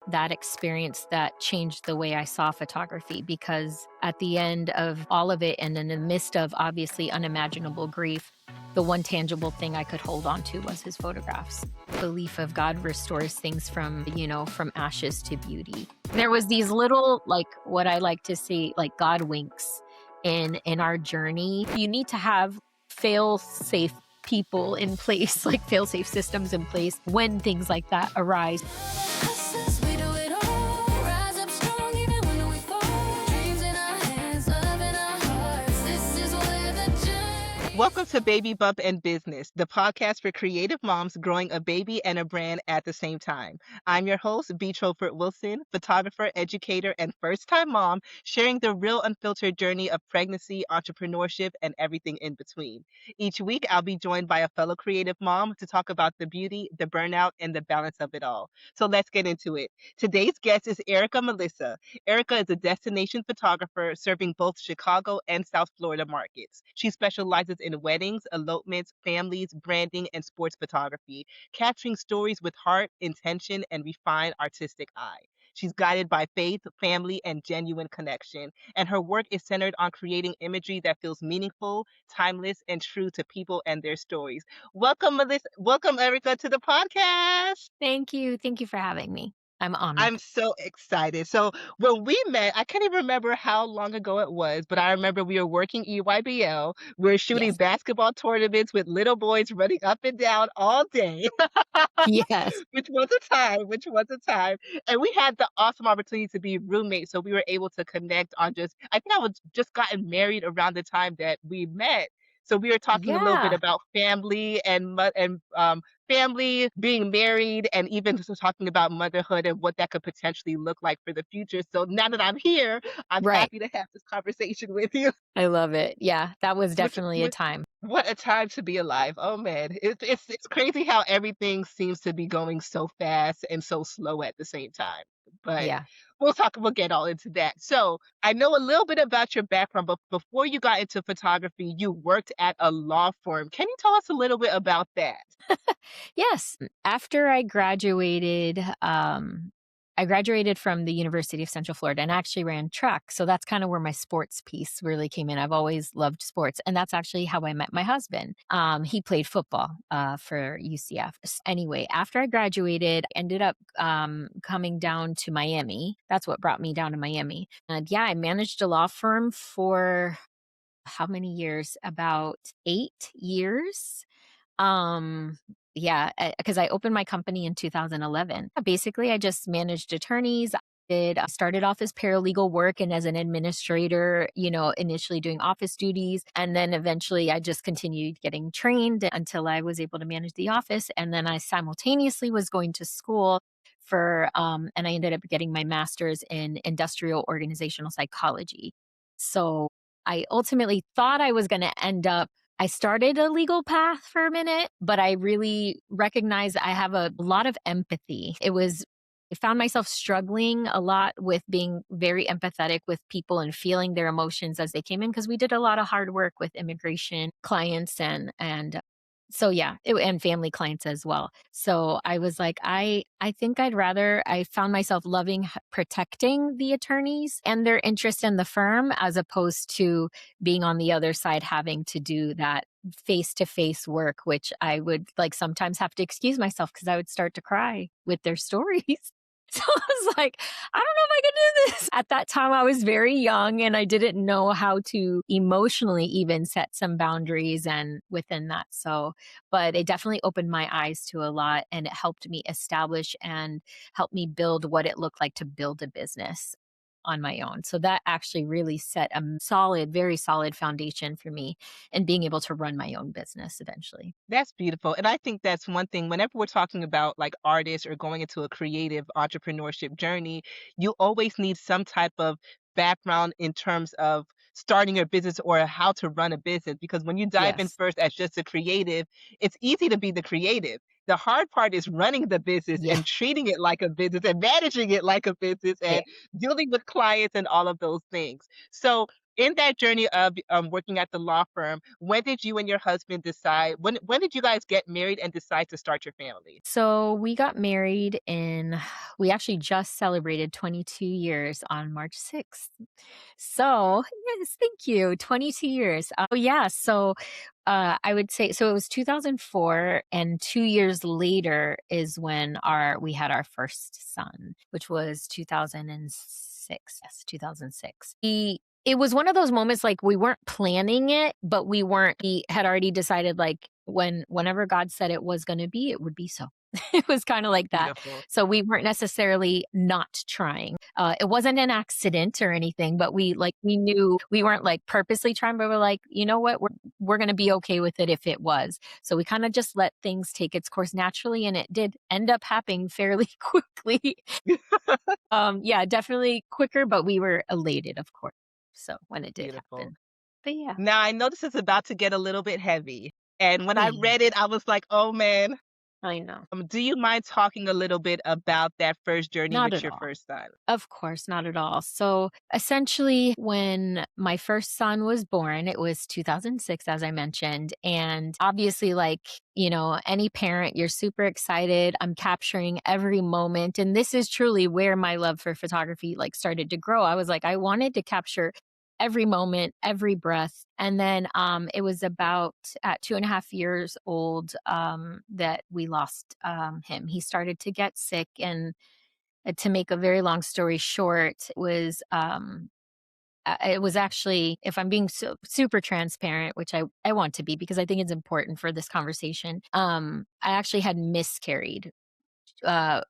that experience that changed the way I saw photography, because at the end of all of it and in the midst of obviously unimaginable grief, the one tangible thing I could hold on to was his photographs. Belief of God restores things from ashes to beauty. There was these little, like, what I like to see, like, God winks in our journey. You need to have fail safe people in place, like fail safe systems in place when things like that arise. Welcome to Baby Bump and Business, the podcast for creative moms growing a baby and a brand at the same time. I'm your host, B. Troford Wilson, photographer, educator, and first-time mom, sharing the real unfiltered journey of pregnancy, entrepreneurship, and everything in between. Each week, I'll be joined by a fellow creative mom to talk about the beauty, the burnout, and the balance of it all. So let's get into it. Today's guest is Erica Melissa. Erica is a destination photographer serving both Chicago and South Florida markets. She specializes in weddings, elopements, families, branding, and sports photography, capturing stories with heart, intention, and refined artistic eye. She's guided by faith, family, and genuine connection, and her work is centered on creating imagery that feels meaningful, timeless, and true to people and their stories. Welcome, Melissa. Welcome, Erica, to the podcast. Thank you. Thank you for having me. I'm honored. I'm so excited. So when we met, I can't even remember how long ago it was, but I remember we were working EYBL. We were shooting Yes. basketball tournaments with little boys running up and down all day, Yes. which was a time. And we had the awesome opportunity to be roommates. So we were able to connect on I think I was just gotten married around the time that we met. So we were talking a little bit Yeah. about family and family, being married, and even just talking about motherhood and what that could potentially look like for the future. So now that I'm here, I'm Right. happy to have this conversation with you. I love it. Yeah. That was Which, definitely a which, time. what a time to be alive! Oh man, it's crazy how everything seems to be going so fast and so slow at the same time. But Yeah. we'll get all into that. So I know a little bit about your background, but before you got into photography, you worked at a law firm. Can you tell us a little bit about that? Yes. After I graduated from the University of Central Florida and actually ran track. So that's kind of where my sports piece really came in. I've always loved sports. And that's actually how I met my husband. He played football for UCF. Anyway, after I graduated, I ended up coming down to Miami. That's what brought me down to Miami. And yeah, I managed a law firm for how many years? About 8 years. Um, yeah, because I opened my company in 2011. Basically, I just managed attorneys. I started off as paralegal work and as an administrator, initially doing office duties. And then eventually I just continued getting trained until I was able to manage the office. And then I simultaneously was going to school and I ended up getting my master's in industrial organizational psychology. So I ultimately thought I was going to end up I started a legal path for a minute, but I really recognized I have a lot of empathy. I found myself struggling a lot with being very empathetic with people and feeling their emotions as they came in, because we did a lot of hard work with immigration clients and so yeah, and family clients as well. So I was like, I think I found myself loving protecting the attorneys and their interest in the firm, as opposed to being on the other side having to do that face to face work, which I would like sometimes have to excuse myself because I would start to cry with their stories. So I was like, I don't know if I can do this. At that time, I was very young and I didn't know how to emotionally even set some boundaries and within that. But it definitely opened my eyes to a lot, and it helped me establish and help me build what it looked like to build a business on my own. So that actually really set a solid, very solid foundation for me and being able to run my own business eventually. That's beautiful. And I think that's one thing whenever we're talking about like artists or going into a creative entrepreneurship journey, you always need some type of background in terms of starting your business or how to run a business. Because when you dive in Yes. first as just a creative, it's easy to be the creative. The hard part is running the business Yeah. and treating it like a business and managing it like a business Yeah. and dealing with clients and all of those things. So in that journey of working at the law firm, when did you and your husband decide? When did you guys get married and decide to start your family? So we got married in, we actually just celebrated 22 years on March 6th. So, yes, thank you. 22 years. Oh, yeah. So, I would say, so it was 2004, and 2 years later is when we had our first son, which was 2006. Yes, 2006. It was one of those moments like we weren't planning it, but we had already decided like whenever God said it was going to be, it would be so. It was kind of like that. Beautiful. So we weren't necessarily not trying. It wasn't an accident or anything, but we knew we weren't like purposely trying, but we're like, you know what, we're going to be okay with it if it was. So we kind of just let things take its course naturally, and it did end up happening fairly quickly. Yeah, definitely quicker, but we were elated, of course. So when it did Beautiful. happen, but yeah, Now I know this is about to get a little bit heavy, and when I please, read it, I was like, "Oh man." I know, Do you mind talking a little bit about that first journey not with at your all. first son? Of course, not at all. So essentially, when my first son was born, it was 2006, as I mentioned. And obviously, like, any parent, you're super excited. I'm capturing every moment. And this is truly where my love for photography like started to grow. I was like, I wanted to capture every moment, every breath. And then it was about at 2.5 years old that we lost him. He started to get sick, and to make a very long story short, it was actually, if I'm being super transparent, which I want to be because I think it's important for this conversation, I actually had miscarried. Uh,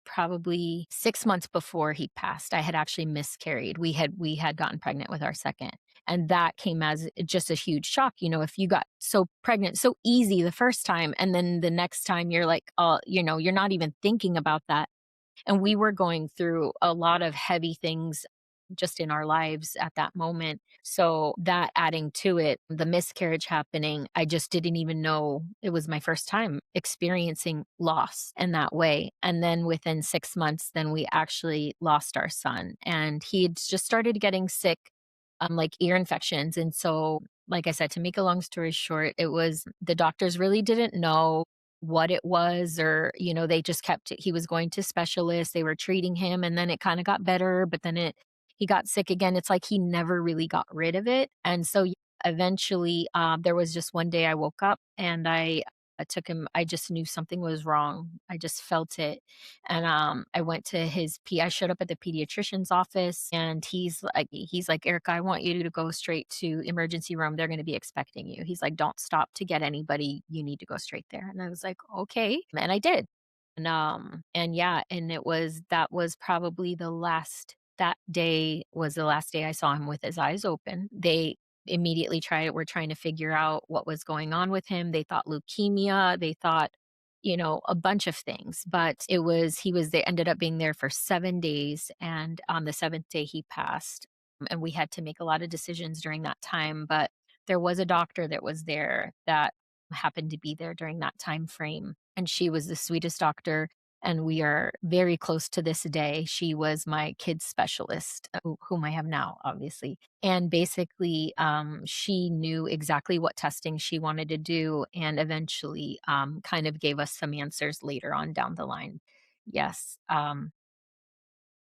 Probably 6 months before he passed, I had actually miscarried. We had gotten pregnant with our second, and that came as just a huge shock. If you got so pregnant so easy the first time, and then the next time you're like, oh, you're not even thinking about that, and we were going through a lot of heavy things just in our lives at that moment. So that adding to it, the miscarriage happening, I just didn't even know it was my first time experiencing loss in that way. And then within 6 months, then we actually lost our son, and he had just started getting sick, like ear infections. And so, like I said, to make a long story short, it was the doctors really didn't know what it was, or they just kept he was going to specialists, they were treating him, and then it kind of got better, but then he got sick again. It's like he never really got rid of it. And so yeah, eventually there was just one day I woke up, and I took him. I just knew something was wrong. I just felt it. And I went to I showed up at the pediatrician's office, and he's like, Erica, I want you to go straight to emergency room. They're going to be expecting you. He's like, don't stop to get anybody. You need to go straight there. And I was like, okay. And I did. And yeah, and that was probably that day was the last day I saw him with his eyes open. They immediately were trying to figure out what was going on with him. They thought leukemia, they thought, a bunch of things, but they ended up being there for 7 days. And on the seventh day, he passed. And we had to make a lot of decisions during that time. But there was a doctor that was there that happened to be there during that time frame. And she was the sweetest doctor, and we are very close to this day. She was my kids specialist, whom I have now, obviously. And basically, she knew exactly what testing she wanted to do, and eventually kind of gave us some answers later on down the line. Yes,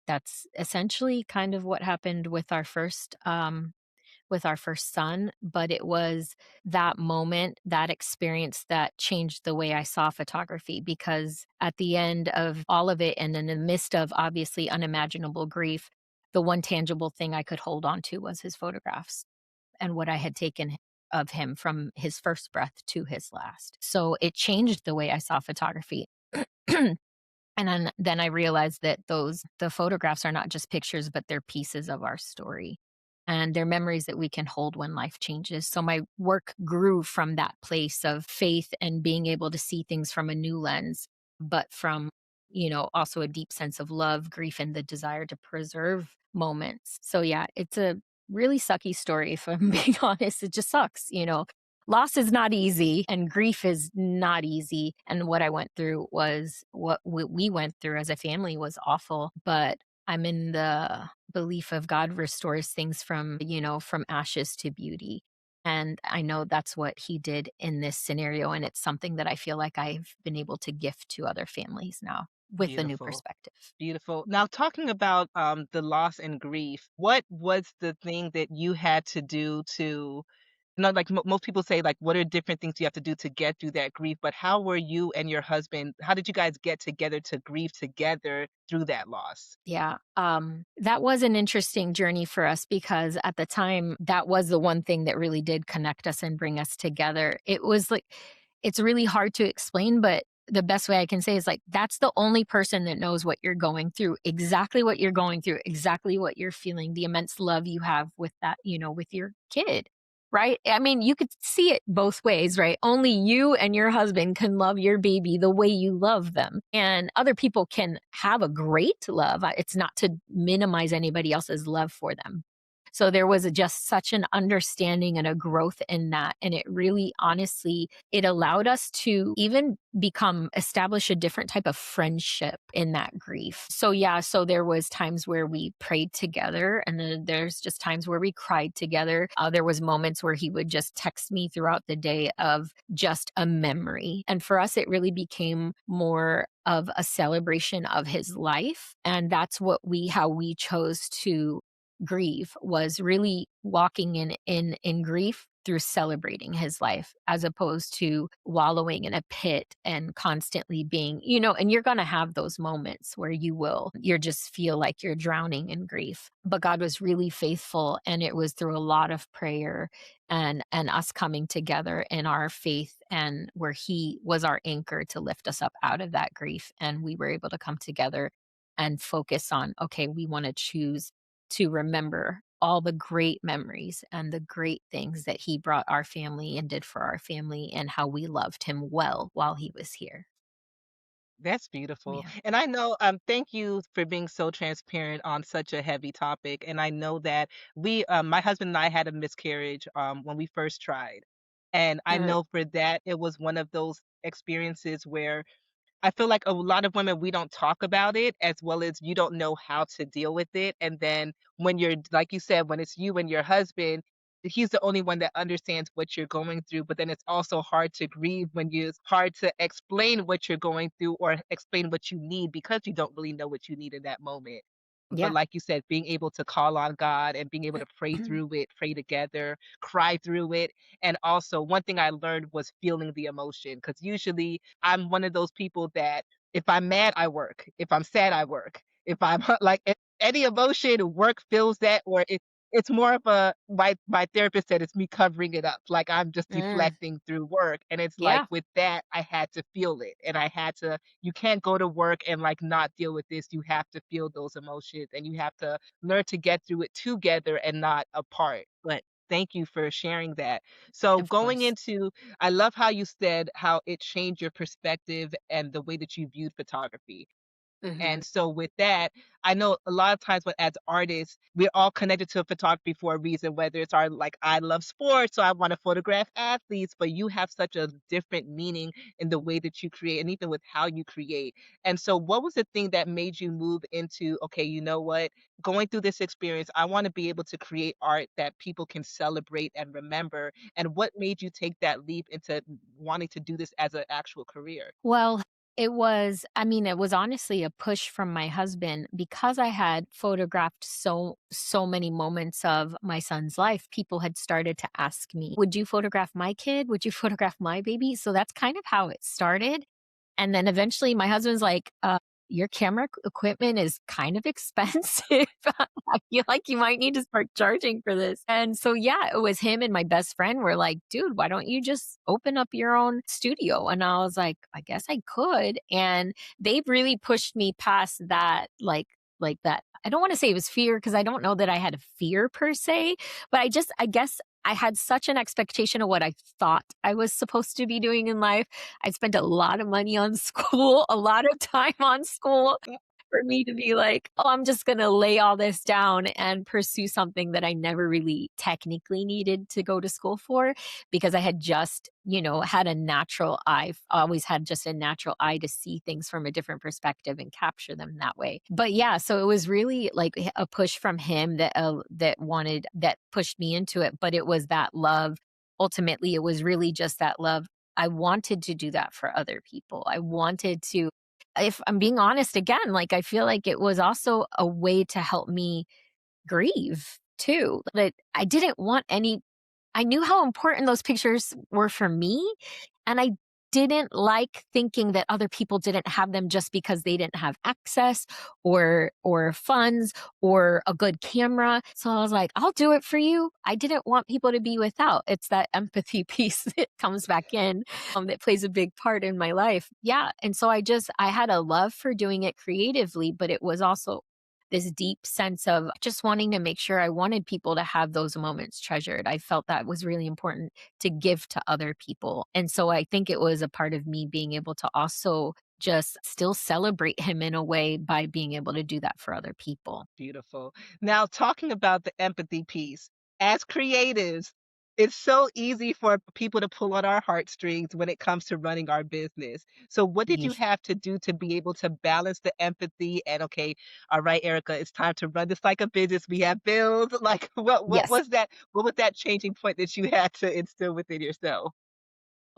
that's essentially kind of what happened with our first son, but it was that moment, that experience that changed the way I saw photography, because at the end of all of it, and in the midst of obviously unimaginable grief, the one tangible thing I could hold on to was his photographs and what I had taken of him from his first breath to his last. So it changed the way I saw photography. And then I realized that the photographs are not just pictures, but they're pieces of our story. And they're memories that we can hold when life changes. So my work grew from that place of faith and being able to see things from a new lens, but from, also a deep sense of love, grief, and the desire to preserve moments. So yeah, it's a really sucky story if I'm being honest. It just sucks. Loss is not easy, and grief is not easy. And what I went through was what we went through as a family was awful. But I'm in the belief of God restores things from, from ashes to beauty. And I know that's what he did in this scenario. And it's something that I feel like I've been able to gift to other families now with a new Beautiful. perspective. Beautiful. Now, talking about the loss and grief, what was the thing that you had to do to, not like most people say, like, what are different things you have to do to get through that grief? But how were you and your husband? How did you guys get together to grieve together through that loss? Yeah, that was an interesting journey for us because at the time, that was the one thing that really did connect us and bring us together. It was like it's really hard to explain, but the best way I can say is like that's the only person that knows what you're going through, exactly what you're going through, exactly what you're feeling, the immense love you have with that, with your kid. Right? I mean, you could see it both ways, right? Only you and your husband can love your baby the way you love them. And other people can have a great love. It's not to minimize anybody else's love for them. So there was just such an understanding and a growth in that. And it really, honestly, it allowed us to even establish a different type of friendship in that grief. So yeah, so there was times where we prayed together and then there's just times where we cried together. There was moments where he would just text me throughout the day of just a memory. And for us, it really became more of a celebration of his life. And that's how we chose to grieve was really walking in grief through celebrating his life as opposed to wallowing in a pit and constantly being, and you're going to have those moments where you just feel like you're drowning in grief. But God was really faithful and it was through a lot of prayer and us coming together in our faith and where he was our anchor to lift us up out of that grief and we were able to come together and focus on okay, we want to choose to remember all the great memories and the great things that he brought our family and did for our family and how we loved him well while he was here. That's beautiful. Yeah. And I know, thank you for being so transparent on such a heavy topic. And I know that my husband and I had a miscarriage when we first tried. And I Mm, know for that, it was one of those experiences where I feel like a lot of women, we don't talk about it as well as you don't know how to deal with it. And then when you're, like you said, when it's you and your husband, he's the only one that understands what you're going through. But then it's also hard to grieve when it's hard to explain what you're going through or explain what you need because you don't really know what you need in that moment. But yeah. like you said, being able to call on God and being able to pray through it, pray together, cry through it. And also, one thing I learned was feeling the emotion because usually I'm one of those people that if I'm mad, I work. If I'm sad, I work. If I'm like any emotion, work feels that, or it's more of my therapist said it's me covering it up. Like I'm just Mm, deflecting through work. And it's like yeah, with that, I had to feel it. And I had to you can't go to work and like not deal with this. You have to feel those emotions and you have to learn to get through it together and not apart. But thank you for sharing that. So of going course. into I love how you said how it changed your perspective and the way that you viewed photography. Hmm. And so with that, I know a lot of times when as artists, we're all connected to photography for a reason, whether it's our like I love sports, so I want to photograph athletes, but you have such a different meaning in the way that you create and even with how you create. And so what was the thing that made you move into, okay, you know what? Going through this experience, I want to be able to create art that people can celebrate and remember. And what made you take that leap into wanting to do this as an actual career? Well, it was honestly a push from my husband because I had photographed so many moments of my son's life. People had started to ask me, "Would you photograph my kid? Would you photograph my baby?" So that's kind of how it started. And then eventually my husband's like, your camera equipment is kind of expensive. I feel like you might need to start charging for this. And so, yeah, it was him and my best friend were like, dude, why don't you just open up your own studio? And I was like, I guess I could. And they've really pushed me past that, like that. I don't want to say it was fear because I don't know that I had a fear per se, but I guess I had such an expectation of what I thought I was supposed to be doing in life. I spent a lot of money on school, a lot of time on school. for me to be like, "Oh, I'm just gonna lay all this down and pursue something that I never really technically needed to go to school for," because I had just, had a natural eye. I've always had just a natural eye to see things from a different perspective and capture them that way. But yeah, so it was really like a push from him that pushed me into it, but it was that love. Ultimately, it was really just that love. I wanted to do that for other people. I wanted to, if I'm being honest again, like I feel like it was also a way to help me grieve too. That I didn't want any I knew how important those pictures were for me, and I didn't like thinking that other people didn't have them just because they didn't have access or funds or a good camera. So I was like, "I'll do it for you." I didn't want people to be without. It's that empathy piece that comes back in, that plays a big part in my life. Yeah, and so I had a love for doing it creatively, but it was also this deep sense of just wanting to make sure I wanted people to have those moments treasured. I felt that was really important to give to other people. And so I think it was a part of me being able to also just still celebrate him in a way by being able to do that for other people. Beautiful. Now, talking about the empathy piece, as creatives, it's so easy for people to pull on our heartstrings when it comes to running our business. So, what did you Yeesh. have to do to be able to balance the empathy and, okay, all right, Erica, it's time to run this like a business. We have bills. Like, what Yes. was that? What was that changing point that you had to instill within yourself?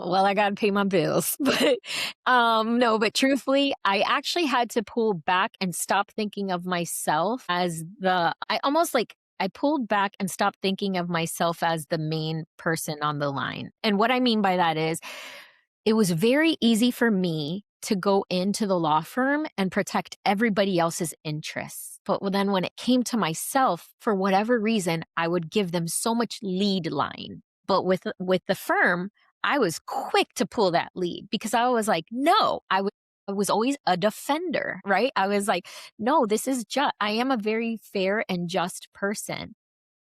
Well, I gotta pay my bills, but, no, but truthfully, I actually had to pull back and stop thinking of myself as I pulled back and stopped thinking of myself as the main person on the line, and what I mean by that is, it was very easy for me to go into the law firm and protect everybody else's interests. But then when it came to myself, for whatever reason, I would give them so much lead line. But with the firm, I was quick to pull that lead because I was like, no, I was always a defender, right? I was like, no, this is just, I am a very fair and just person.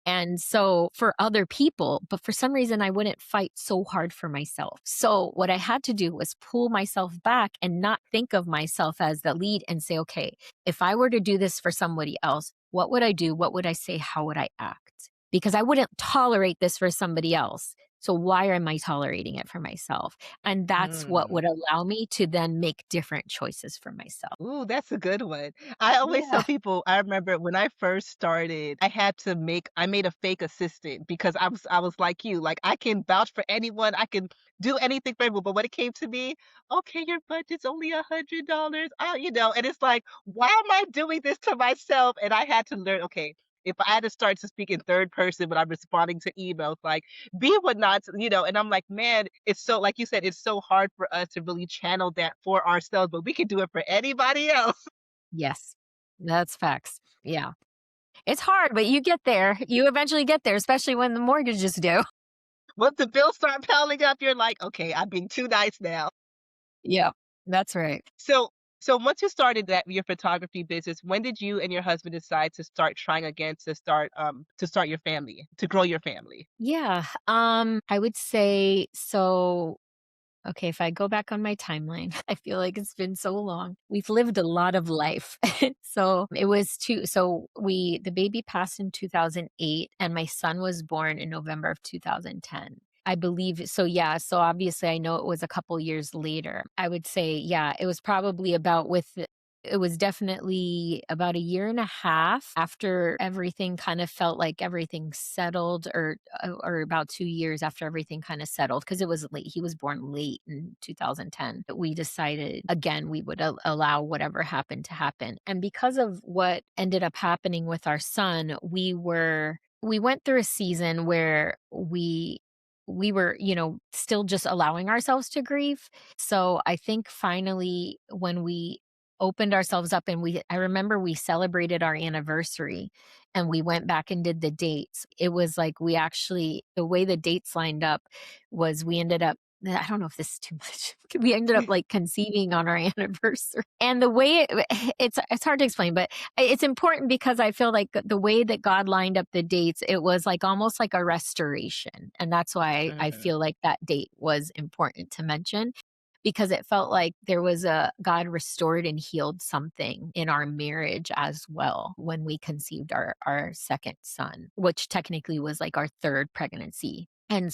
And so for other people, but for some reason, I wouldn't fight so hard for myself. So what I had to do was pull myself back and not think of myself as the lead and say, okay, if I were to do this for somebody else, what would I do? What would I say? How would I act? Because I wouldn't tolerate this for somebody else. So why am I tolerating it for myself? And that's what would allow me to then make different choices for myself. Ooh, that's a good one. I always tell Yeah. people, I remember when I first started, I made a fake assistant because I was like you, like I can vouch for anyone, I can do anything for everyone. But when it came to me, okay, your budget's only $100. Oh, and it's like, why am I doing this to myself? And I had to learn, okay, if I had to start to speak in third person when I'm responding to emails, like be what not, and I'm like, man, it's so, like you said, it's so hard for us to really channel that for ourselves, but we can do it for anybody else. Yes. That's facts. Yeah. It's hard, but you get there. You eventually get there, especially when the mortgage is due. Once the bills start piling up, you're like, okay, I'm being too nice now. Yeah, that's right. So, so once you started that your photography business, when did you and your husband decide to start trying again to start your family, to grow your family? Yeah, I would say so. Okay, if I go back on my timeline, I feel like it's been so long. We've lived a lot of life. So it was two. So the baby passed in 2008, and my son was born in November of 2010. I believe so. Yeah. So obviously, I know it was a couple years later. I would say, yeah, it was probably it was definitely about a year and a half after everything kind of felt like everything settled, or about 2 years after everything kind of settled, because it was late. He was born late in 2010. We decided again we would allow whatever happened to happen. And because of what ended up happening with our son, we went through a season where we were, still just allowing ourselves to grieve. So I think finally when we opened ourselves up, and I remember we celebrated our anniversary and we went back and did the dates. It was like the way the dates lined up was we ended up, I don't know if this is too much. We ended up like conceiving on our anniversary. And the way it's hard to explain, but it's important because I feel like the way that God lined up the dates, it was like almost like a restoration. And that's why I Mm. feel like that date was important to mention. because it felt like there was a God restored and healed something in our marriage as well when we conceived our second son, which technically was like our third pregnancy. And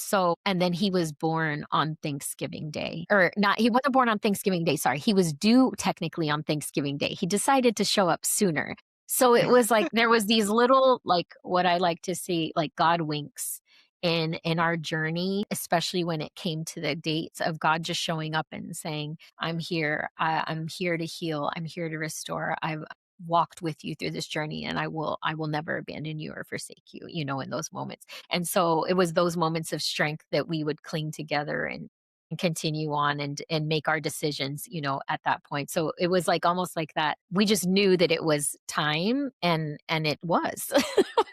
then he was born on Thanksgiving Day, or not, he wasn't born on Thanksgiving Day, sorry. He was due technically on Thanksgiving Day. He decided to show up sooner. So it was like there was these little, like what I like to see, like God winks in our journey, especially when it came to the dates of God just showing up and saying, I'm here. I'm here to heal. I'm here to restore. I've walked with you through this journey, and I will never abandon you or forsake you, in those moments. And so it was those moments of strength that we would cling together and continue on and make our decisions, at that point. So it was like almost like that. We just knew that it was time, and it was.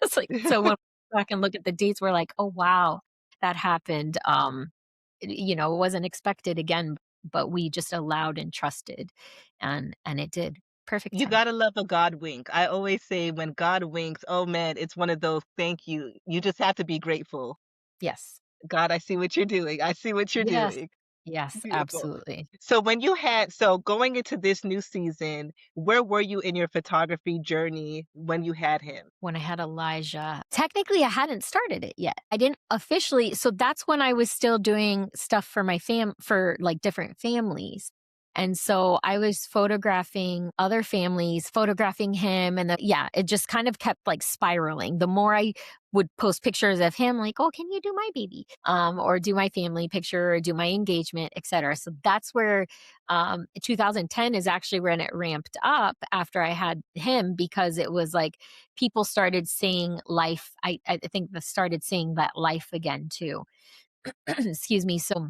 It's like, so when we back and look at the dates, we're like, oh wow, that happened. It wasn't expected again, but we just allowed and trusted, and it did. Perfect You time. gotta love a God wink. I always say when God winks, oh man, it's one of those thank you. You just have to be grateful. Yes. God, I see what you're doing. I see what you're Yes. doing. Yes, Beautiful. absolutely. So going into this new season, where were you in your photography journey when you had him? When I had Elijah, technically, I hadn't started it yet. I didn't officially, so that's when I was still doing stuff for for, like, different families. And so I was photographing other families, photographing him, and yeah, it just kind of kept, like, spiraling. The more I would post pictures of him, like, "Oh, can you do my baby?" Or do my family picture, or do my engagement, etcetera. So that's where, 2010 is actually when it ramped up after I had him, because it was like people started seeing life. I think they started seeing that life again too. Excuse me. So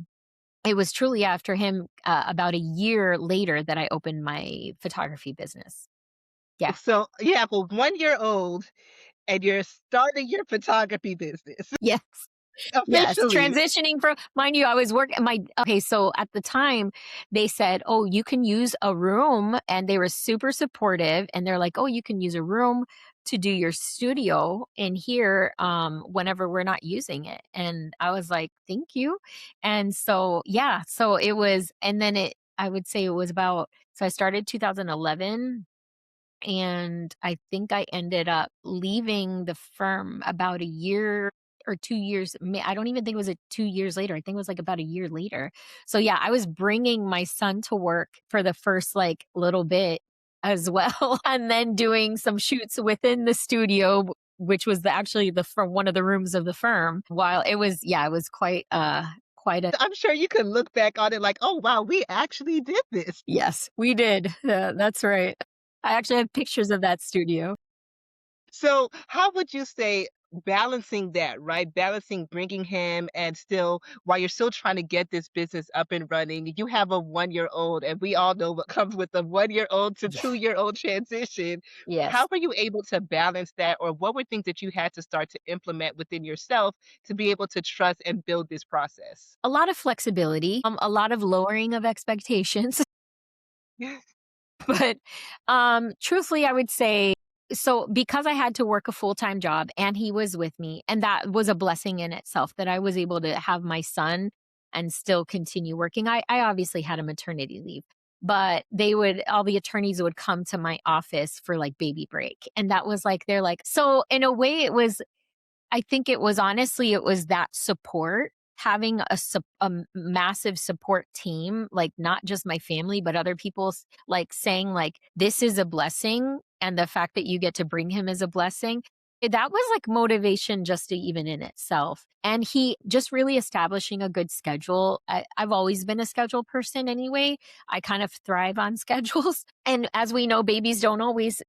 it was truly after him, about a year later, that I opened my photography business. Yeah. So you have a 1 year old and you're starting your photography business Yes. Yes, officially. transitioning from, mind you, I was working my okay, so at the time, they said, "Oh, you can use a room," and they were super supportive, and they're like, "Oh, you can use a room to do your studio in here, whenever we're not using it." And I was like, "Thank you." And so, yeah, so it was, and then I would say it was about, so I started 2011, and I think I ended up leaving the firm about a year or 2 years. I don't even think it was 2 years later. I think it was, like, about a year later. So, yeah, I was bringing my son to work for the first, like, little bit as well, and then doing some shoots within the studio, which was actually the from one of the rooms of the firm, while it was, yeah, it was quite a. I'm sure you can look back on it like, oh wow, we actually did this. Yes, we did. That's right. I actually have pictures of that studio. So, how would you say balancing that, right? Balancing bringing him and still, while you're still trying to get this business up and running, you have a 1 year old, and we all know what comes with a 1 year old to Yeah. 2 year old transition. Yes. How were you able to balance that, or what were things that you had to start to implement within yourself to be able to trust and build this process? A lot of flexibility, a lot of lowering of expectations, but, truthfully, I would say, so because I had to work a full-time job and he was with me, and that was a blessing in itself that I was able to have my son and still continue working. I obviously had a maternity leave, but all the attorneys would come to my office for, like, baby break, and that was like, they're like, so in a way, I think it was, honestly, it was that support, having massive support team, like, not just my family, but other people's, like, saying, like, "This is a blessing, and the fact that you get to bring him is a blessing." That was, like, motivation just to even in itself. And he just really establishing a good schedule. I've always been a schedule person anyway. I kind of thrive on schedules. And as we know, babies don't always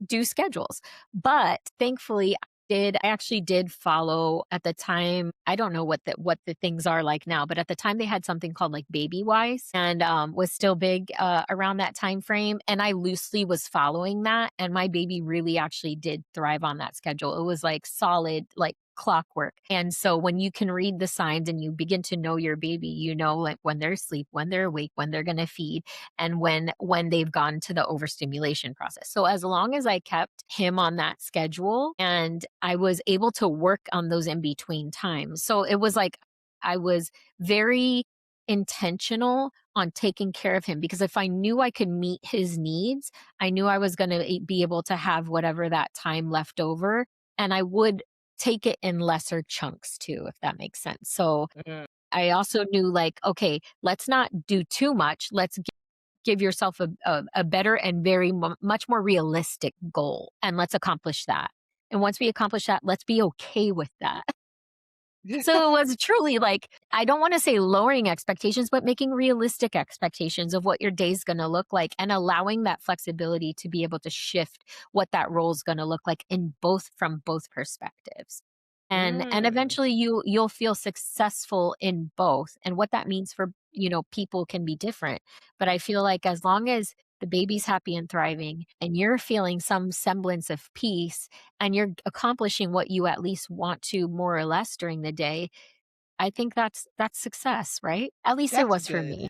do schedules. But thankfully, I actually did follow at the time. I don't know what the things are like now, but at the time they had something called, like, Baby Wise, and was still big around that time frame. And I loosely was following that, and my baby really actually did thrive on that schedule. It was like solid, like clockwork. And so when you can read the signs and you begin to know your baby, like, when they're asleep, when they're awake, when they're going to feed, and when they've gone to the overstimulation process. So as long as I kept him on that schedule, and I was able to work on those in between times. So it was like I was very intentional on taking care of him because if I knew I could meet his needs, I knew I was going to be able to have whatever that time left over. And I would take it in lesser chunks too, if that makes sense. So Mm, I also knew, like, okay, let's not do too much. Let's give yourself a better and very much more realistic goal. And let's accomplish that. And once we accomplish that, let's be okay with that. So it was truly like, I don't want to say lowering expectations, but making realistic expectations of what your day's going to look like and allowing that flexibility to be able to shift what that role is going to look like in both from both perspectives. And mm, eventually you'll feel successful in both. And what that means for, people can be different. But I feel like as long as the baby's happy and thriving and you're feeling some semblance of peace and you're accomplishing what you at least want to more or less during the day, I think that's success, right? At least it that's was for good. me.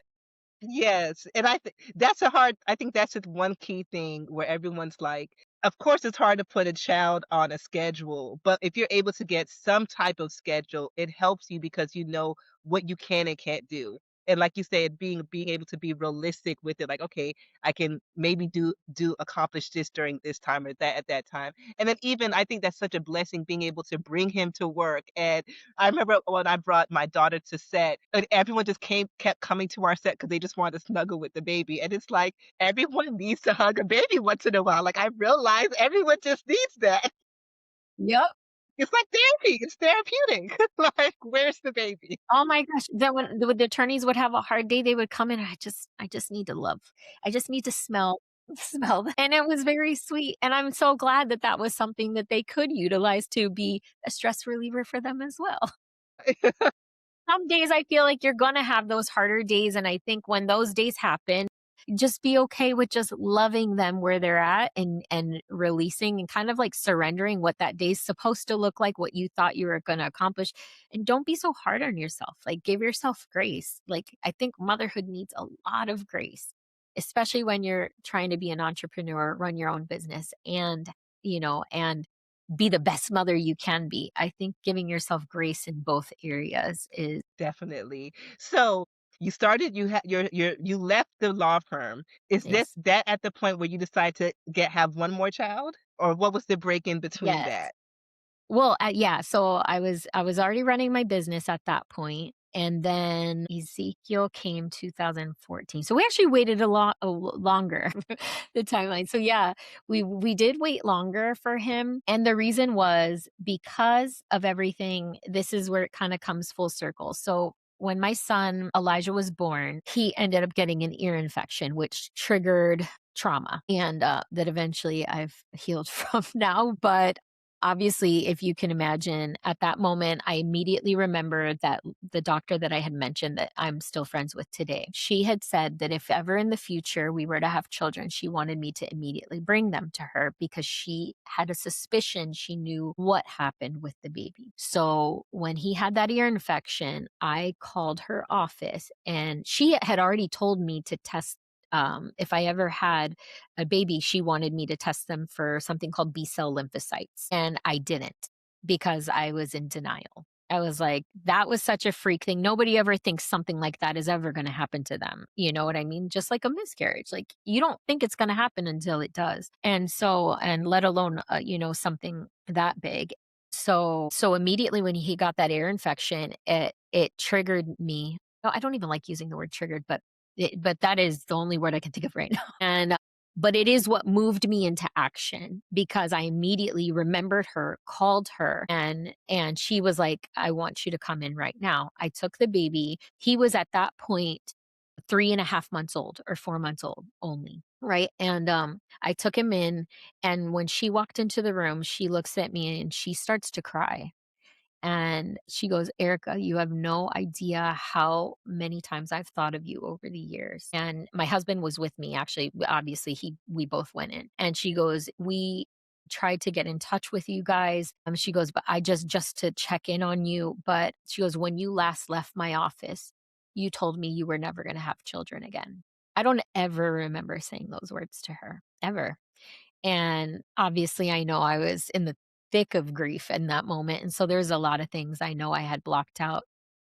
Yes, and I think that's just one key thing where everyone's like, of course, it's hard to put a child on a schedule, but if you're able to get some type of schedule, it helps you because you know what you can and can't do. And like you said, being able to be realistic with it, like, okay, I can maybe do accomplish this during this time or that at that time. And then even I think that's such a blessing being able to bring him to work. And I remember when I brought my daughter to set, and everyone just kept coming to our set because they just wanted to snuggle with the baby, and it's like, everyone needs to hug a baby once in a while, like, I realize everyone just needs that. Yep. It's like therapy, it's therapeutic. Like, where's the baby? Oh my gosh. Then when the attorneys would have a hard day, they would come in, I just need to love. I just need to smell smell. And it was very sweet. And I'm so glad that that was something that they could utilize to be a stress reliever for them as well. Some days I feel like you're gonna have those harder days, and I think when those days happen, just be okay with just loving them where they're at and releasing and kind of like surrendering what that day's supposed to look like, what you thought you were gonna accomplish, and don't be so hard on yourself. Like, give yourself grace. Like, I think motherhood needs a lot of grace, especially when you're trying to be an entrepreneur, run your own business, and be the best mother you can be. I think giving yourself grace in both areas is Definitely. So, you left the law firm. Is this yes. that at the point where you decide to have one more child? Or what was the break in between Yes. that? Well, yeah, so I was already running my business at that point, and then Ezekiel came 2014. So we actually waited longer, the timeline. So yeah, we did wait longer for him, and the reason was because of everything. This is where it kind of comes full circle. So when my son Elijah was born, he ended up getting an ear infection, which triggered trauma, and that eventually I've healed from now. But obviously, if you can imagine, at that moment, I immediately remembered that the doctor that I had mentioned that I'm still friends with today, she had said that if ever in the future we were to have children, she wanted me to immediately bring them to her because she had a suspicion she knew what happened with the baby. So when he had that ear infection, I called her office and she had already told me to test. If I ever had a baby, she wanted me to test them for something called B cell lymphocytes. And I didn't because I was in denial. I was like, that was such a freak thing. Nobody ever thinks something like that is ever going to happen to them. You know what I mean? Just like a miscarriage. Like, you don't think it's going to happen until it does. And so, and let alone, something that big. So immediately when he got that ear infection, it triggered me. No, I don't even like using the word triggered, but that is the only word I can think of right now. And but it is what moved me into action because I immediately remembered her, called her, and she was like, "I want you to come in right now." I took the baby. He was at that point 3.5 months old or 4 months old only. Right. And I took him in. And when she walked into the room, she looks at me and she starts to cry. And she goes, "Erica, you have no idea how many times I've thought of you over the years." And my husband was with me, actually. Obviously, we both went in. And she goes, "We tried to get in touch with you guys." She goes, "But I just to check in on you." But she goes, "When you last left my office, you told me you were never going to have children again." I don't ever remember saying those words to her, ever. And obviously, I know I was in the thick of grief in that moment, and so there's a lot of things I know I had blocked out.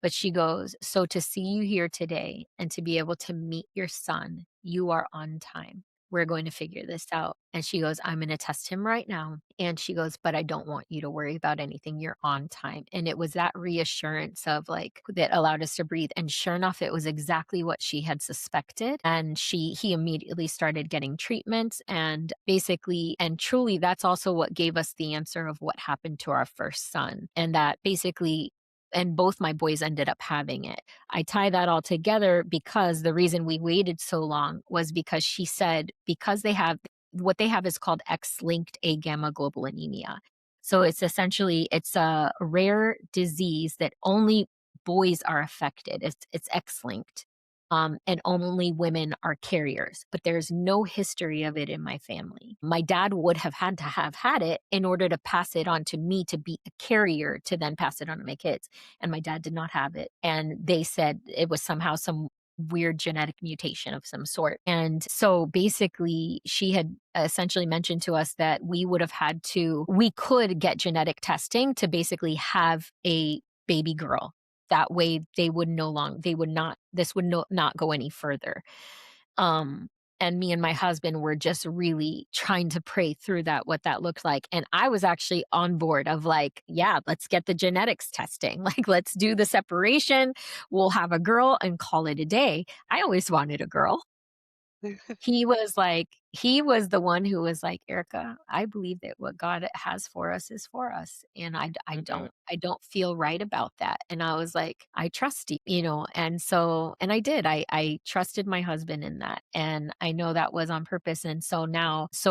But she goes, "So to see you here today and to be able to meet your son, you are on time. We're going to figure this out." And she goes, "I'm gonna test him right now." And she goes, "But I don't want you to worry about anything. You're on time." And it was that reassurance of like that allowed us to breathe. And sure enough, it was exactly what she had suspected. And he immediately started getting treatments and basically and truly that's also what gave us the answer of what happened to our first son. And that basically and both my boys ended up having it. I tie that all together because the reason we waited so long was because she said because they have what they have is called X-linked agammaglobulinemia. So it's a rare disease that only boys are affected. It's X-linked. And only women are carriers, but there's no history of it in my family. My dad would have had to have had it in order to pass it on to me to be a carrier to then pass it on to my kids. And my dad did not have it. And they said it was somehow some weird genetic mutation of some sort. And so basically, she had essentially mentioned to us that we could get genetic testing to basically have a baby girl. That way they would not, this would not go any further. Um, and me and my husband were just really trying to pray through that, what that looked like. And I was actually on board of like, yeah, let's get the genetics testing. Like, let's do the separation. We'll have a girl and call it a day. I always wanted a girl. He was the one who was like, "Erica, I believe that what God has for us is for us, and Mhm. I don't feel right about that." And I was like, "I trust you," and so and I did. I trusted my husband in that, and I know that was on purpose, and so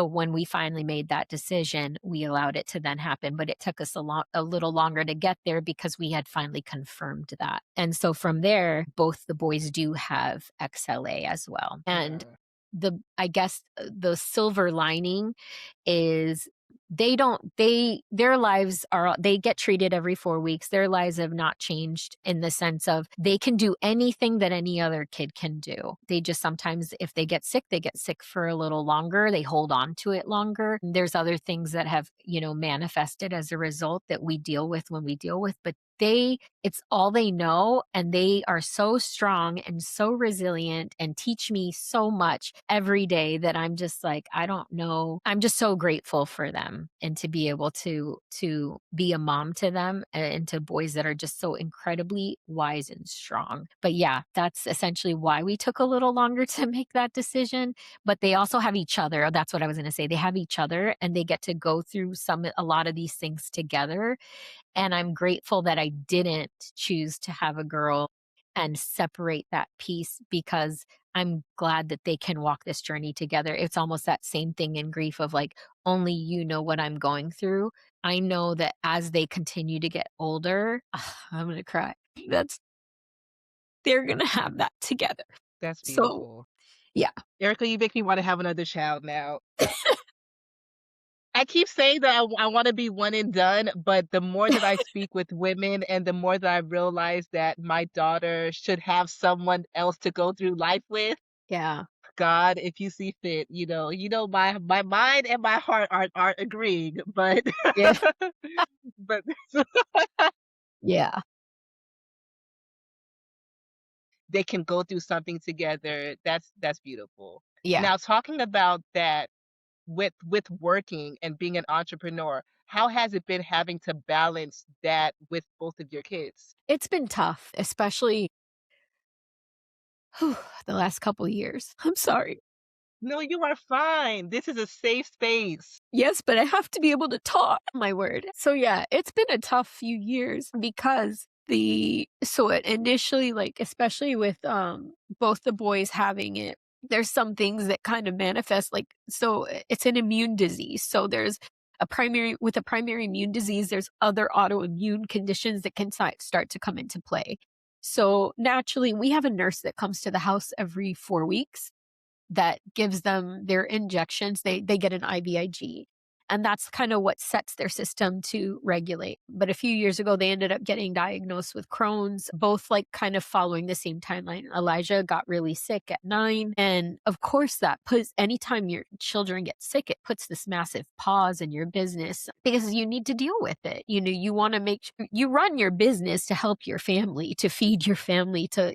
when we finally made that decision, we allowed it to then happen, but it took us a little longer to get there because we had finally confirmed that. And so from there, both the boys do have XLA as well. And Yeah. I guess the silver lining is they don't they their lives are they get treated every 4 weeks. Their lives have not changed in the sense of they can do anything that any other kid can do. They just sometimes if they get sick for a little longer, they hold on to it longer. There's other things that have, manifested as a result that we deal with when we deal with, but it's all they know and they are so strong and so resilient and teach me so much every day that I'm just like I don't know. I'm just so grateful for them and to be able to be a mom to them and to boys that are just so incredibly wise and strong. But yeah, that's essentially why we took a little longer to make that decision, but they also have each other. That's what I was going to say. They have each other and they get to go through a lot of these things together, and I'm grateful that I didn't choose to have a girl and separate that piece because I'm glad that they can walk this journey together. It's almost that same thing in grief of like, only you know what I'm going through. I know that as they continue to get older, I'm going to cry. That's they're going to have that together. That's So, beautiful. yeah. Erica, you make me wanna have another child now. I keep saying that I wanna be one and done, but the more that I speak with women and the more that I realize that my daughter should have someone else to go through life with, Yeah. God, if you see fit, my mind and my heart aren't agreeing, but Yeah. but Yeah. they can go through something together. That's beautiful. Yeah. Now talking about that with working and being an entrepreneur, how has it been having to balance that with both of your kids? It's been tough, especially the last couple years. I'm sorry. No, you are fine. This is a safe space. Yes, but I have to be able to talk, my word. So yeah, it's been a tough few years because it initially like especially with both the boys having it, there's some things that kind of manifest like it's an immune disease. So there's a primary immune disease, there's other autoimmune conditions that can start to come into play. So naturally, we have a nurse that comes to the house every 4 weeks that gives them their injections. They get an IVIG. And that's kind of what sets their system to regulate. But a few years ago, they ended up getting diagnosed with Crohn's, both like kind of following the same timeline. Elijah got really sick at 9. And of course, that puts anytime your children get sick, it puts this massive pause in your business because you need to deal with it. You want to make sure you run your business to help your family, to feed your family, to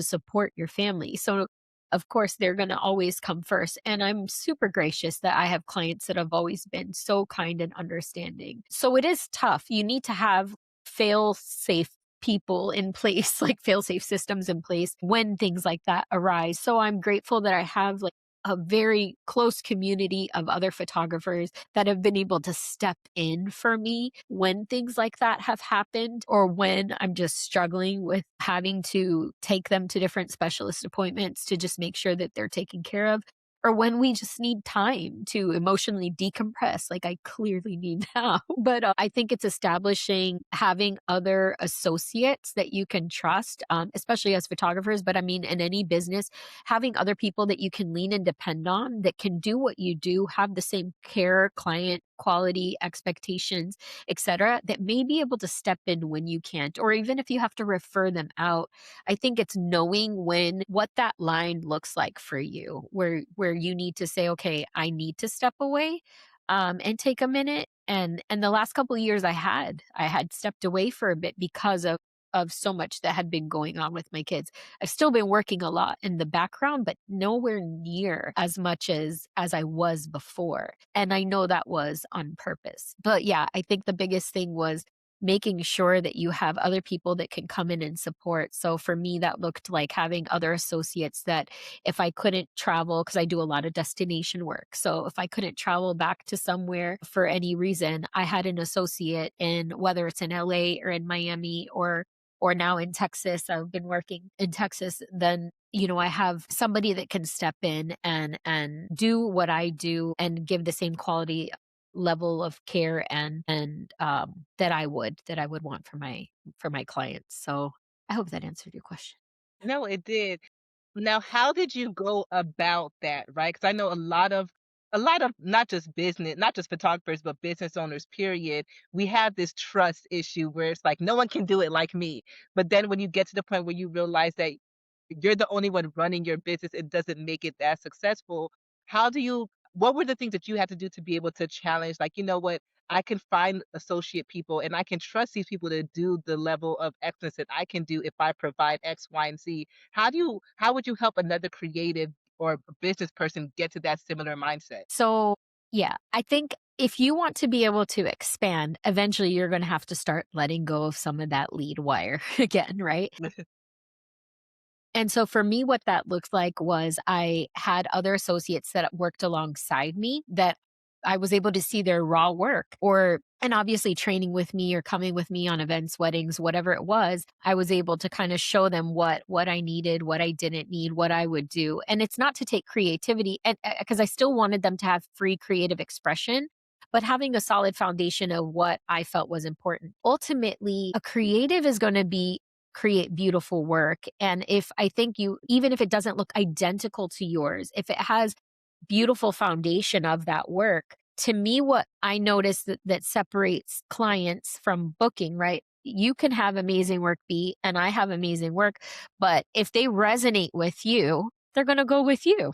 support your family. So of course, they're going to always come first. And I'm super gracious that I have clients that have always been so kind and understanding. So it is tough. You need to have fail safe people in place, like fail safe systems in place when things like that arise. So I'm grateful that I have like a very close community of other photographers that have been able to step in for me when things like that have happened, or when I'm just struggling with having to take them to different specialist appointments to just make sure that they're taken care of, or when we just need time to emotionally decompress, like I clearly need now. But I think it's establishing having other associates that you can trust, especially as photographers. But I mean, in any business, having other people that you can lean and depend on that can do what you do, have the same care, client quality expectations, etc., that may be able to step in when you can't, or even if you have to refer them out. I think it's knowing when what that line looks like for you, where you need to say, okay, I need to step away, and take a minute. And the last couple of years, I had stepped away for a bit because of so much that had been going on with my kids. I've still been working a lot in the background, but nowhere near as much as I was before. And I know that was on purpose. But yeah, I think the biggest thing was making sure that you have other people that can come in and support. So for me, that looked like having other associates that if I couldn't travel, because I do a lot of destination work. So if I couldn't travel back to somewhere for any reason, I had an associate in whether it's in LA or in Miami or now in Texas. I've been working in Texas, then I have somebody that can step in and do what I do and give the same quality level of care and that I would want for my clients. So I hope that answered your question. No, it did. Now, how did you go about that, right? Because I know a lot of not just business, not just photographers, but business owners, period. We have this trust issue where it's like no one can do it like me. But then when you get to the point where you realize that you're the only one running your business, it doesn't make it that successful. How do you what were the things that you had to do to be able to challenge, like, you know what, I can find associate people and I can trust these people to do the level of excellence that I can do if I provide X, Y, and Z. How would you help another creative or business person get to that similar mindset? So yeah, I think if you want to be able to expand, eventually you're going to have to start letting go of some of that lead wire again, right? And so for me, what that looked like was I had other associates that worked alongside me that I was able to see their raw work, and obviously training with me or coming with me on events, weddings, whatever it was, I was able to kind of show them what I needed, what I didn't need, what I would do. And it's not to take creativity, and because I still wanted them to have free creative expression, but having a solid foundation of what I felt was important. Ultimately, a creative is going to be create beautiful work. And if I think you, even if it doesn't look identical to yours, if it has beautiful foundation of that work, to me, what I notice that separates clients from booking, right? You can have amazing work, B, and I have amazing work, but if they resonate with you, they're going to go with you.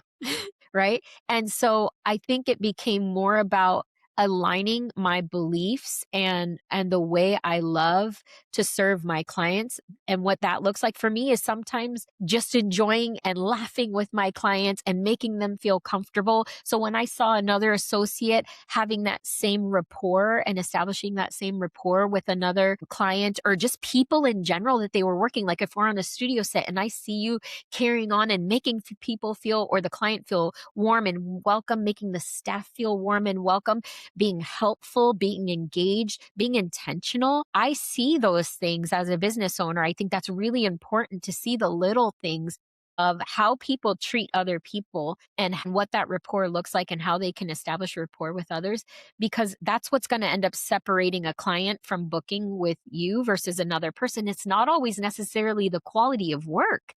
Right. And so I think it became more about aligning my beliefs and the way I love to serve my clients. And what that looks like for me is sometimes just enjoying and laughing with my clients and making them feel comfortable. So when I saw another associate having that same rapport and establishing that same rapport with another client, or just people in general that they were working, like if we're on a studio set and I see you carrying on and making people feel, or the client feel warm and welcome, making the staff feel warm and welcome, being helpful, being engaged, being intentional. I see those things as a business owner. I think that's really important to see the little things of how people treat other people and what that rapport looks like and how they can establish rapport with others, because that's what's going to end up separating a client from booking with you versus another person. It's not always necessarily the quality of work.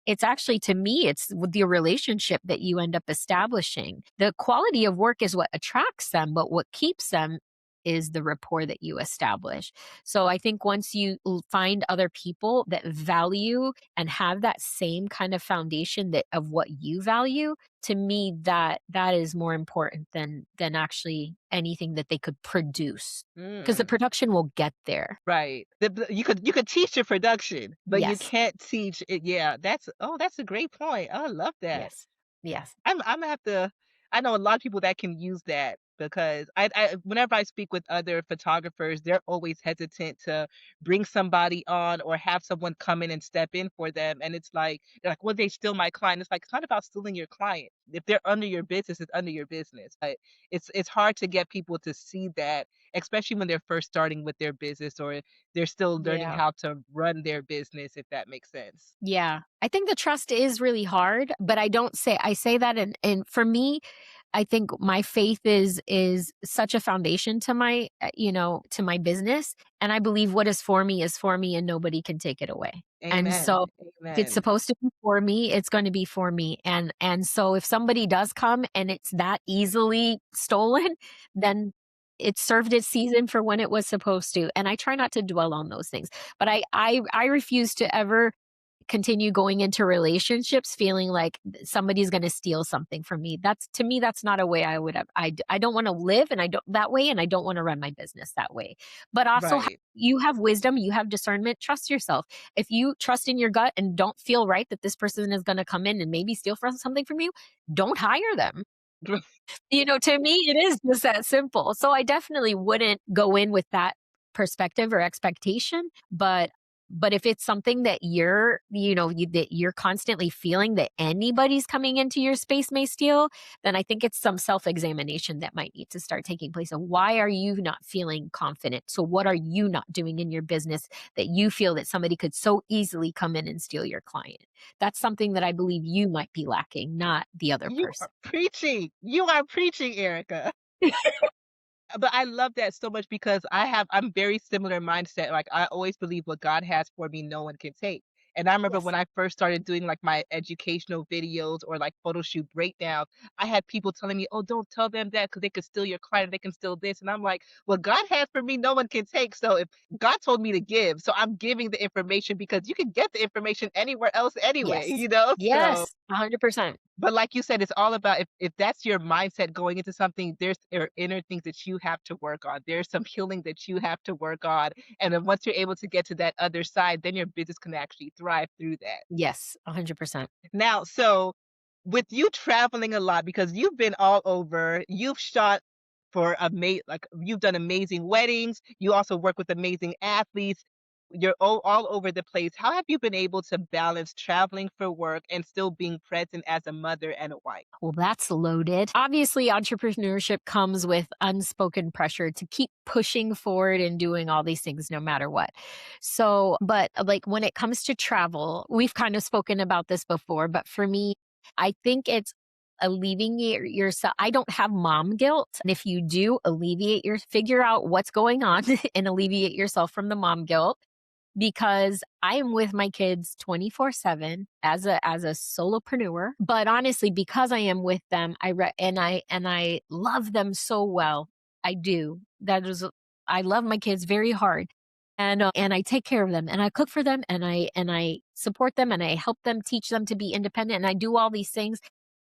It's actually, to me, it's with the relationship that you end up establishing. The quality of work is what attracts them, but what keeps them is the rapport that you establish. So I think once you find other people that value and have that same kind of foundation that of what you value, to me that is more important than actually anything that they could produce, because the Mm, production will get there. right. You could teach the production, but you Yes. can't teach it. Yeah, that's a great point. I love that. Yes. Yes. I'm gonna have to. I know a lot of people that can use that because I whenever I speak with other photographers, they're always hesitant to bring somebody on or have someone come in and step in for them. And it's like they're like, well, they steal my client. It's like it's not about stealing your client. If they're under your business, it's under your business. But it's hard to get people to see that, especially when they're first starting with their business or they're still learning Yeah. how to run their business, if that makes sense. Yeah. I think the trust is really hard, but I say that, and for me, I think my faith is such a foundation to my, to my business, and I believe what is for me and nobody can take it away. And Amen. so if it's Amen. supposed to be for me, it's going to be for me. And so if somebody does come and it's that easily stolen, then it served its season for when it was supposed to. And I try not to dwell on those things. But I refuse to ever continue going into relationships feeling like somebody's going to steal something from me. That's, to me, that's not a way I would have. I don't want to live and I don't that way, and I don't want to run my business that way. But also, Right. you have wisdom, you have discernment, trust yourself. If you trust in your gut and don't feel right that this person is going to come in and maybe steal from something from you, don't hire them. To me, it is just that simple. So I definitely wouldn't go in with that perspective or expectation, but if it's something that that you're constantly feeling that anybody's coming into your space may steal, then I think it's some self-examination that might need to start taking place. And why are you not feeling confident? So what are you not doing in your business that you feel that somebody could so easily come in and steal your client? That's something that I believe you might be lacking, not the other You person. are preaching. You are preaching, Erica. But I love that so much because I'm very similar mindset. Like I always believe what God has for me, no one can take. And I remember Yes. when I first started doing like my educational videos or like photo shoot breakdowns, I had people telling me, "Oh, don't tell them that because they could steal your client, they can steal this." And I'm like, "What God has for me, no one can take." So if God told me to give, so I'm giving the information because you can get the information anywhere else anyway, Yes. So Yes, 100%. but like you said, it's all about if that's your mindset going into something, there's inner things that you have to work on. There's some healing that you have to work on. And then once you're able to get to that other side, then your business can actually thrive through that. Yes, 100%. Now, so with you traveling a lot because you've been all over, you've shot for like you've done amazing weddings, you also work with amazing athletes. You're all over the place. How have you been able to balance traveling for work and still being present as a mother and a wife? Well, that's loaded. Obviously, entrepreneurship comes with unspoken pressure to keep pushing forward and doing all these things no matter what. So, but like when it comes to travel, we've kind of spoken about this before, but for me, I think it's alleviate yourself. I don't have mom guilt. And if you do, figure out what's going on and alleviate yourself from the mom guilt, because I am with my kids 24/7 as a solopreneur. But honestly, because I am with them, I love them so well. I do. I love my kids very hard. And I take care of them and I cook for them and I support them and I help them, teach them to be independent, and I do all these things.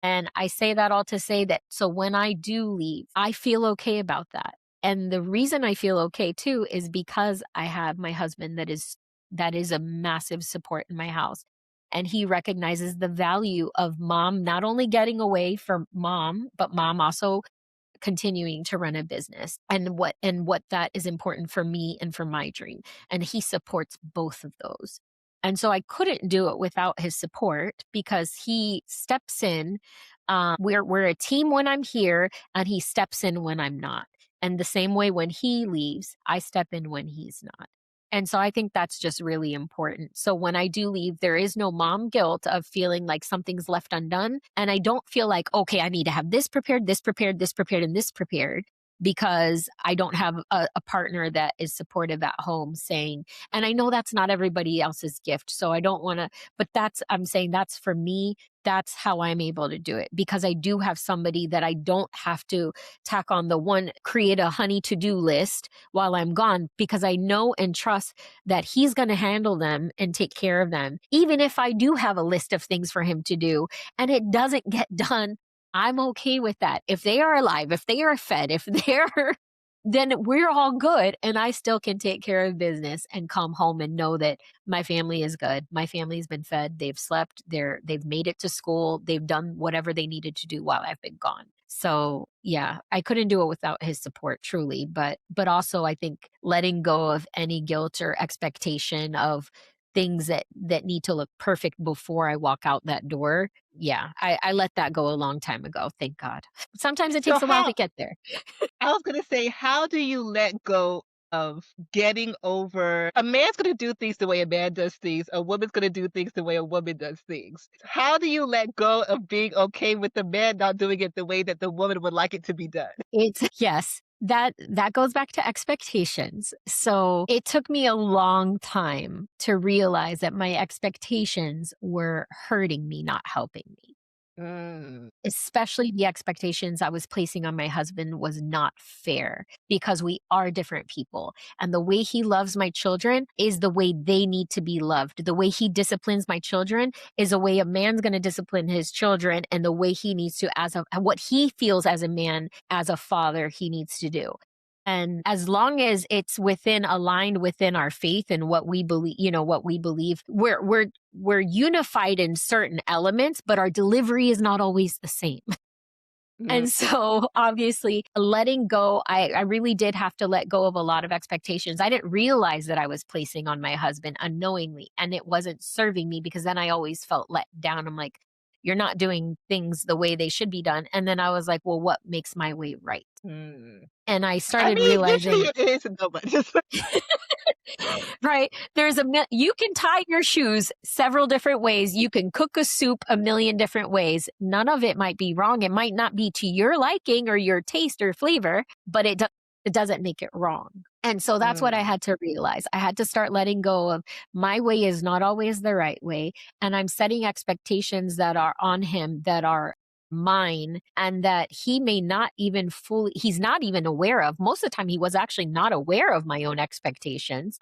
And I say that all to say that, so when I do leave, I feel okay about that. And the reason I feel okay too is because I have my husband that is a massive support in my house. And he recognizes the value of mom not only getting away from mom, but mom also continuing to run a business, and what that is important for me and for my dream. And he supports both of those. And so I couldn't do it without his support because he steps in. We're a team when I'm here, and he steps in when I'm not. And the same way when he leaves, I step in when he's not. And so I think that's just really important. So when I do leave, there is no mom guilt of feeling like something's left undone. And I don't feel like, okay, I need to have this prepared, this prepared, this prepared, and this prepared. because I don't have a partner that is supportive at home saying, and I know that's not everybody else's gift. So I don't want to, but I'm saying that's for me. That's how I'm able to do it because I do have somebody that I don't have to tack on create a honey to do list while I'm gone because I know and trust that he's going to handle them and take care of them. Even if I do have a list of things for him to do and it doesn't get done, I'm okay with that. If they are alive, if they are fed, if they're, then we're all good. And I still can take care of business and come home and know that my family is good. My family's been fed. They've slept. They've made it to school. They've done whatever they needed to do while I've been gone. So yeah, I couldn't do it without his support truly. But also I think letting go of any guilt or expectation of things that need to look perfect before I walk out that door. Yeah, I let that go a long time ago, thank God. Sometimes it So takes a while how to get there. I was gonna say, how do you let go of getting over a man's gonna do things the way a man does things, a woman's gonna do things the way a woman does things. How do you let go of being okay with the man not doing it the way that the woman would like it to be done? It's yes, that goes back to expectations. So, it took me a long time to realize that my expectations were hurting me, not helping me. Mm, Especially the expectations I was placing on my husband was not fair because we are different people. And the way he loves my children is the way they need to be loved. The way he disciplines my children is a way a man's going to discipline his children and the way he needs to as a what he feels as a man, as a father, he needs to do. And as long as it's within aligned within our faith and what we believe, what we believe, we're unified in certain elements, but our delivery is not always the same. mm, And so obviously letting go, I really did have to let go of a lot of expectations. I didn't realize that I was placing on my husband unknowingly, and it wasn't serving me because then I always felt let down. I'm like, you're not doing things the way they should be done. And then I was like, well, what makes my way right? mm. And I I started mean, usually realizing it is, no, but just right? You can tie your shoes several different ways. You can cook a soup a million different ways. None of it might be wrong. It might not be to your liking or your taste or flavor, but it doesn't make it wrong. And so that's what I mm, had to realize. I had to start letting go of my way is not always the right way. And I'm setting expectations that are on him that are mine and that he may not even he's not even aware of. Most of the time he was actually not aware of my own expectations.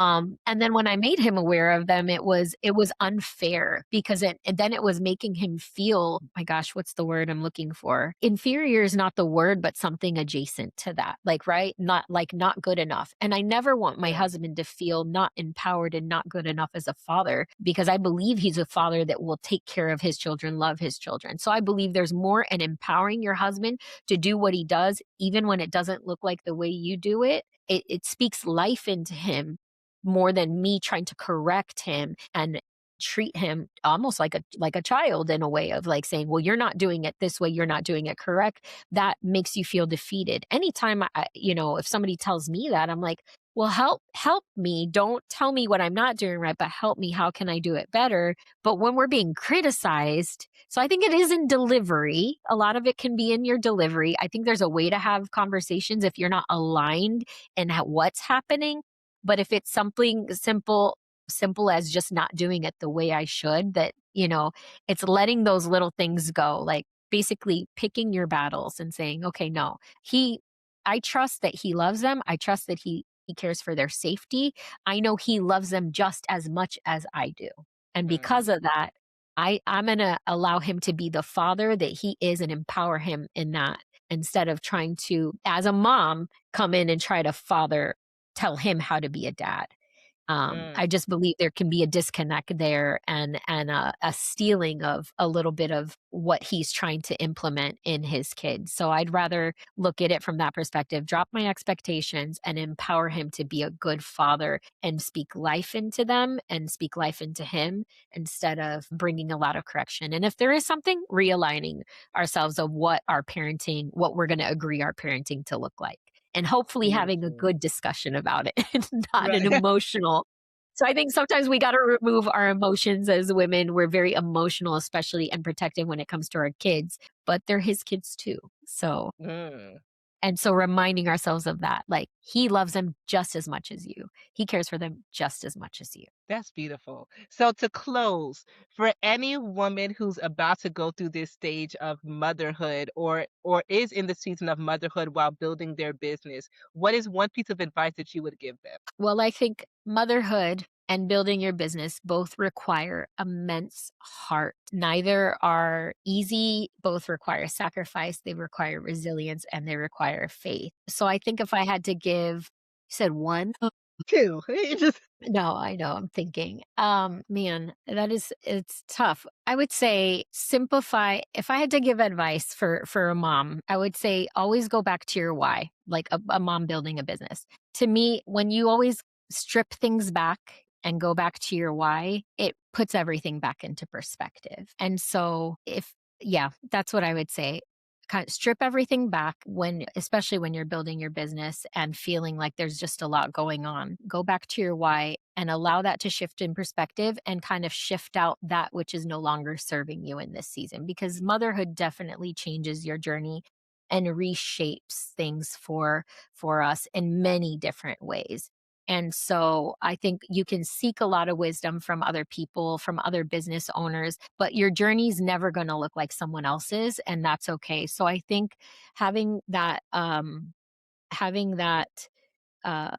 And then when I made him aware of them, it was unfair because and then it was making him feel, my gosh, what's the word I'm looking for? Inferior is not the word, but something adjacent to that. Like, right? Not good enough. And I never want my mm, husband to feel not empowered and not good enough as a father because I believe he's a father that will take care of his children, love his children. So I believe there's more in empowering your husband to do what he does, even when it doesn't look like the way you do it. It speaks life into him more than me trying to correct him and treat him almost like a child in a way of like saying, well, you're not doing it this way, you're not doing it correct. That makes you feel defeated. Anytime if somebody tells me that, I'm like, well, help me. Don't tell me what I'm not doing right, but help me. How can I do it better? But when we're being criticized, so I think it is in delivery. A lot of it can be in your delivery. I think there's a way to have conversations if you're not aligned in what's happening. But if it's something simple as just not doing it the way I should, it's letting those little things go, like basically picking your battles and saying, okay, no, I trust that he loves them. I trust that he cares for their safety. I know he loves them just as much as I do. And mm, because of that, I'm going to allow him to be the father that he is and empower him in that instead of trying to, as a mom, come in and try to tell him how to be a dad. mm. I just believe there can be a disconnect there and a stealing of a little bit of what he's trying to implement in his kids. So I'd rather look at it from that perspective, drop my expectations and empower him to be a good father and speak life into them and speak life into him instead of bringing a lot of correction. And if there is something, realigning ourselves of what we're going to agree our parenting to look like and hopefully having a Beautiful. good discussion about it and not an Right. emotional. So I think sometimes we got to remove our emotions as women. We're very emotional, especially and protective when it comes to our kids, but they're his kids too. So, Mm. And so reminding ourselves of that, like, he loves them just as much as you. He cares for them just as much as you. That's beautiful. So to close, for any woman who's about to go through this stage of motherhood or is in the season of motherhood while building their business, what is one piece of advice that you would give them? Well, I think motherhood and building your business both require immense heart. Neither are easy, both require sacrifice, they require resilience, and they require faith. So I think if I had to give, you said one? Two. It just No, I know, I'm thinking. Man, it's tough. I would say simplify. If I had to give advice for a mom, I would say always go back to your why, like a mom building a business. To me, when you always strip things back and go back to your why, it puts everything back into perspective. And so if yeah, that's what I would say. Kind of strip everything back when, especially when you're building your business and feeling like there's just a lot going on. Go back to your why and allow that to shift in perspective and kind of shift out that which is no longer serving you in this season, because motherhood definitely changes your journey and reshapes things for us in many different ways. And so I think you can seek a lot of wisdom from other people, from other business owners, but your journey's never going to look like someone else's, and that's okay. So I think having that uh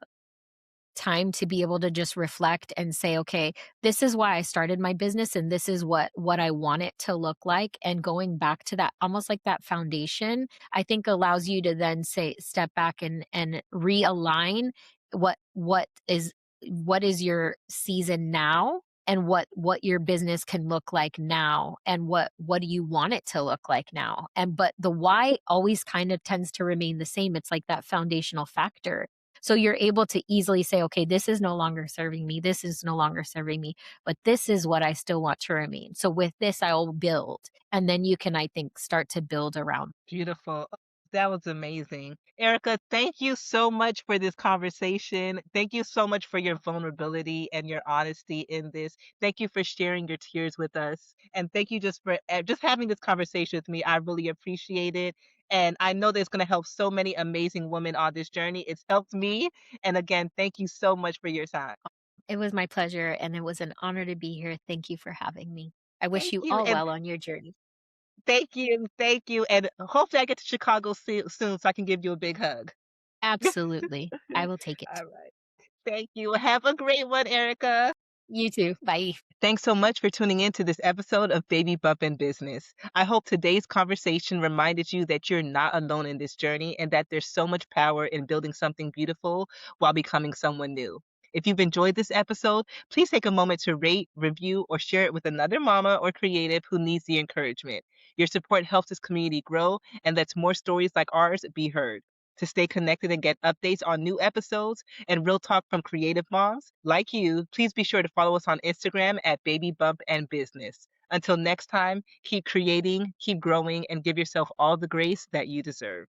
time to be able to just reflect and say, okay, this is why I started my business and this is what I want it to look like, and going back to that, almost like that foundation, I think allows you to then say step back and realign what is your season now, and what your business can look like now, and what do you want it to look like now. And but the why always kind of tends to remain the same. It's like that foundational factor, so you're able to easily say, okay, this is no longer serving me. This is no longer serving me, but this is what I still want to remain. So with this, I'll build. And then you can, I think, start to build around. beautiful. Oh, that was amazing. Erica, thank you so much for this conversation. Thank you so much for your vulnerability and your honesty in this. Thank you for sharing your tears with us. And thank you just for just having this conversation with me. I really appreciate it. And I know that it's going to help so many amazing women on this journey. It's helped me. And again, thank you so much for your time. It was my pleasure, and it was an honor to be here. Thank you for having me. I wish Thank you you. all And well on your journey. thank you. Thank you. And hopefully I get to Chicago soon so I can give you a big hug. Absolutely. I will take it. All right. Thank you. Have a great one, Erica. You too. Bye. Thanks so much for tuning in to this episode of Baby Bump and Business. I hope today's conversation reminded you that you're not alone in this journey and that there's so much power in building something beautiful while becoming someone new. If you've enjoyed this episode, please take a moment to rate, review, or share it with another mama or creative who needs the encouragement. Your support helps this community grow and lets more stories like ours be heard. To stay connected and get updates on new episodes and real talk from creative moms like you, please be sure to follow us on Instagram at Baby Bump and Business. Until next time, keep creating, keep growing, and give yourself all the grace that you deserve.